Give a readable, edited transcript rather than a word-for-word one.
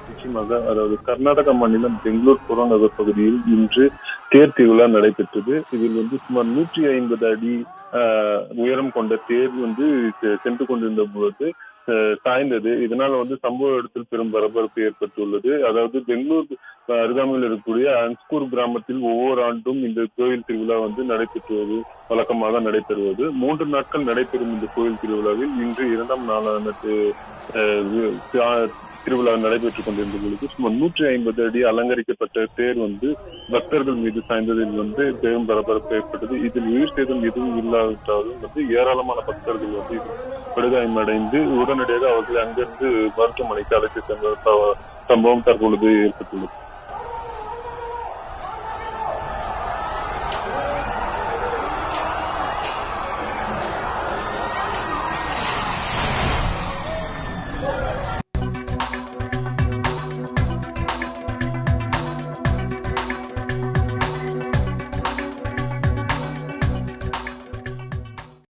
நிச்சயமாக. அதாவது கர்நாடக மாநிலம் பெங்களூர் புறநகர் பகுதியில் இன்று தேர் திருவிழா நடைபெற்றது. இதில் சுமார் 150 அடி உயரம் கொண்ட தேர் சென்று கொண்டிருந்த பொழுது சாய்ந்தது. இதனால் சம்பவ இடத்தில் பெரும் பரபரப்பு ஏற்பட்டுள்ளது. அதாவது பெங்களூர் அருகாமையில் இருக்கக்கூடிய அன்ஸ்கூர் கிராமத்தில் ஒவ்வொரு ஆண்டும் இந்த கோயில் திருவிழா நடைபெற்றுவது வழக்கமாக நடைபெறுவது. 3 நாட்கள் நடைபெறும் இந்த கோயில் திருவிழாவில் இன்று 2ஆம் நாளான திருவிழா நடைபெற்றுக் கொண்டிருந்த பொழுது சுமார் 150 அடி அலங்கரிக்கப்பட்ட தேர் பக்தர்கள் மீது சாய்ந்ததில் பெரும் பரபரப்பு ஏற்பட்டது. இதில் உயிர் சேதம் எதுவும் இல்லாவிட்டாலும் ஏராளமான பக்தர்கள் படுகாயமடைந்து உடனடியாக அவர்களை அங்கிருந்து மருத்துவமனைக்கு அழைத்து சென்ற சம்பவம் தற்பொழுது ஏற்பட்டுள்ளது.